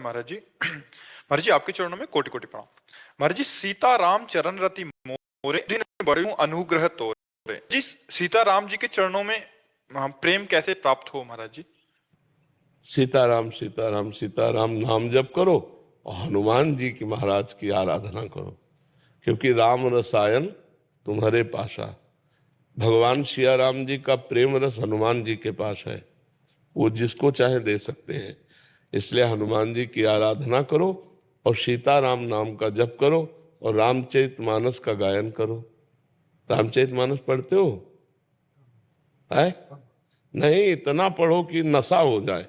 महाराज जी। महाराज जी आपके चरणों में कोटि कोटि प्रणाम। महाराज जी, सीता राम चरण रति मोरे दिन बड़े अनुग्रह तोरे। जी, सीता राम जी के चरणों में प्रेम कैसे प्राप्त हो महाराज जी? सीताराम सीताराम सीताराम नाम जप करो और हनुमान जी की महाराज की आराधना करो, क्योंकि राम रसायन तुम्हारे पासा। भगवान सिया राम जी का प्रेम रस हनुमान जी के पास है, वो जिसको चाहे दे सकते हैं। इसलिए हनुमान जी की आराधना करो और सीताराम नाम का जप करो और रामचरितमानस का गायन करो। रामचरितमानस पढ़ते हो? है नहीं, इतना पढ़ो कि नशा हो जाए,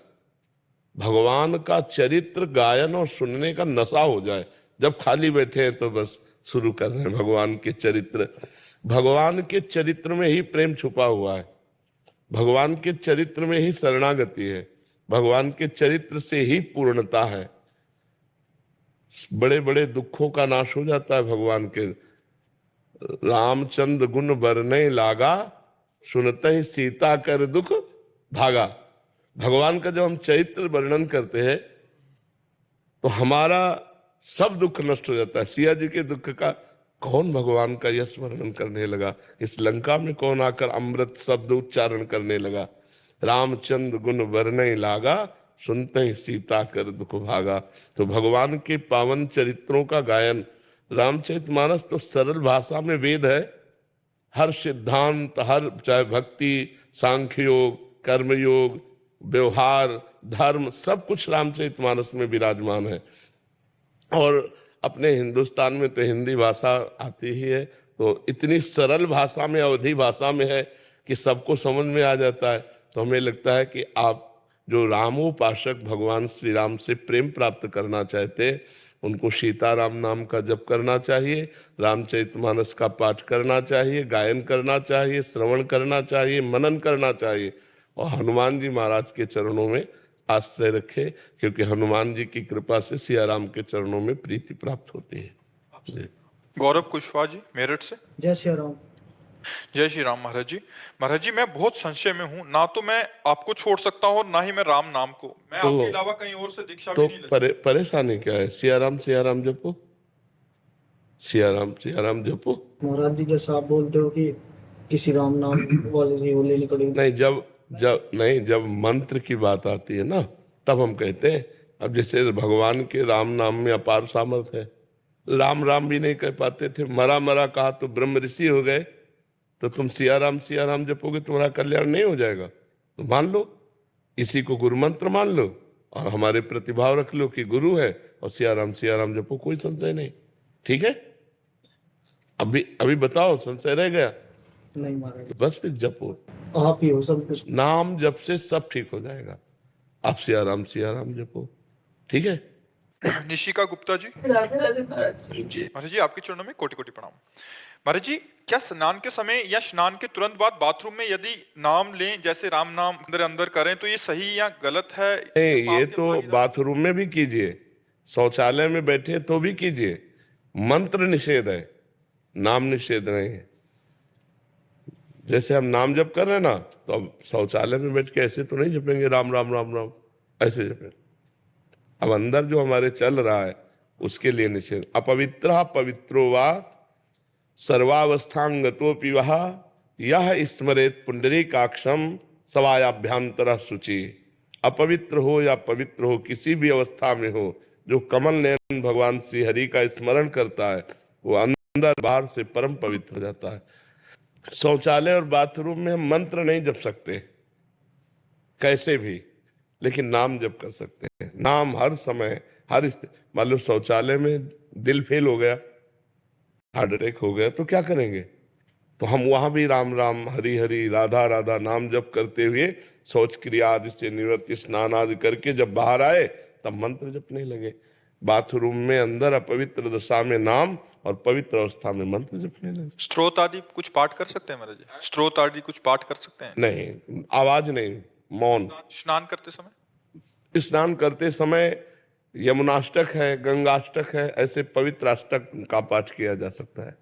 भगवान का चरित्र गायन और सुनने का नशा हो जाए। जब खाली बैठे हैं तो बस शुरू कर रहे हैं भगवान के चरित्र। भगवान के चरित्र में ही प्रेम छुपा हुआ है, भगवान के चरित्र में ही शरणागति है, भगवान के चरित्र से ही पूर्णता है। बड़े बड़े दुखों का नाश हो जाता है भगवान के। रामचंद्र गुण बरने लागा, सुनते ही सीता कर दुख भागा। भगवान का जब हम चरित्र वर्णन करते हैं तो हमारा सब दुख नष्ट हो जाता है। सिया जी के दुख का कौन भगवान का यश वर्णन करने लगा? इस लंका में कौन आकर अमृत शब्द उच्चारण करने लगा? रामचंद्र गुण वर्णय लागा, सुनते ही सीता कर दुख भागा। तो भगवान के पावन चरित्रों का गायन, रामचरितमानस तो सरल भाषा में वेद है। हर सिद्धांत, हर चाहे भक्ति, सांख्य योग, कर्मयोग, व्यवहार, धर्म, सब कुछ रामचरितमानस में विराजमान है। और अपने हिंदुस्तान में तो हिंदी भाषा आती ही है, तो इतनी सरल भाषा में, अवधी भाषा में है कि सबको समझ में आ जाता है। तो हमें लगता है कि आप जो रामोपासक भगवान श्री राम से प्रेम प्राप्त करना चाहते, उनको सीताराम नाम का जप करना चाहिए, रामचरितमानस का पाठ करना चाहिए, गायन करना चाहिए, श्रवण करना चाहिए, मनन करना चाहिए और हनुमान जी महाराज के चरणों में आश्रय रखे, क्योंकि हनुमान जी की कृपा से सिया राम के चरणों में प्रीति प्राप्त होती है। गौरव कुशवाहा जी, मेरठ से। जय श्री राम। जय श्री राम महाराज जी। महाराज जी, मैं बहुत संशय में हूँ, ना तो मैं आपको छोड़ सकता हूँ ना ही मैं राम नाम को। मैं आपके अलावा कहीं और से दीक्षा भी नहीं ले। परेशानी क्या है? सिया राम जपो, सिया राम जपो। महाराज जी, जैसा आप बोलते हो कि किसी राम नाम वाले से वो लेनी पड़ेगी। नहीं, जब मंत्र की बात आती है ना, तब हम कहते हैं। अब जैसे भगवान के राम नाम में अपार सामर्थ्य है। राम भी नहीं कह पाते थे, मरा कहा तो ब्रह्म ऋषि हो गए। तो तुम सिया राम जपोगे, तुम्हारा कल्याण नहीं हो जाएगा? तो मान लो, इसी को गुरु मंत्र मान लो और हमारे प्रतिभाव रख लो कि गुरु है, और सिया राम जपो, कोई संशय नहीं। ठीक है? अभी बताओ, संशय रह गया? नहीं महाराज। बस फिर जपो, आप ही हो सब कुछ। नाम जप से सब ठीक हो जाएगा। आप सिया राम जपो, ठीक है? निशिका गुप्ता जी। महाराज जी आपके चरणों में कोटि कोटि प्रणाम। महाराज जी, क्या स्नान के समय या स्नान के तुरंत बाद बाथरूम में यदि नाम लें, जैसे राम नाम अंदर करें, तो ये सही या गलत है? ये तो बाथरूम में भी कीजिए, शौचालय में बैठे तो भी कीजिए। मंत्र निषेध है, नाम निषेध नहीं है। जैसे हम नाम जप कर रहे हैं ना, तो अब शौचालय में बैठ के ऐसे तो नहीं जपेंगे राम राम राम राम, ऐसे जपेंगे। अब अंदर जो हमारे चल रहा है उसके लिए निषेध। अपवित्र पवित्रो वा सर्वावस्थांगतोपि वह यह स्मरेत पुंडरीकाक्षम सवायाभ्यंतर शुचि। अपवित्र हो या पवित्र हो, किसी भी अवस्था में हो, जो कमल नयन भगवान श्री हरि का स्मरण करता है, वो अंदर बाहर से परम पवित्र हो जाता है। शौचालय और बाथरूम में हम मंत्र नहीं जप सकते कैसे भी, लेकिन नाम जप कर सकते हैं। नाम हर समय, हर मान लो शौचालय में दिल फेल हो गया, हार्ट अटैक हो गया, तो क्या करेंगे? तो हम वहां भी राम राम, हरि हरि, राधा राधा नाम जप करते हुए शौच क्रिया आदि से निवृत्ति, स्नान आदि करके जब बाहर आए तब मंत्र जपने लगे। बाथरूम में अंदर अपवित्र दशा में नाम और पवित्र अवस्था में मंत्र जपने लगे। स्त्रोत आदि कुछ पाठ कर सकते हैं महाराज जी? स्त्रोत आदि कुछ पाठ कर सकते हैं? नहीं, आवाज नहीं, मौन। स्नान करते समय? स्नान करते समय यमुनाष्टक है, गंगाष्टक है, ऐसे पवित्र अष्टक का पाठ किया जा सकता है।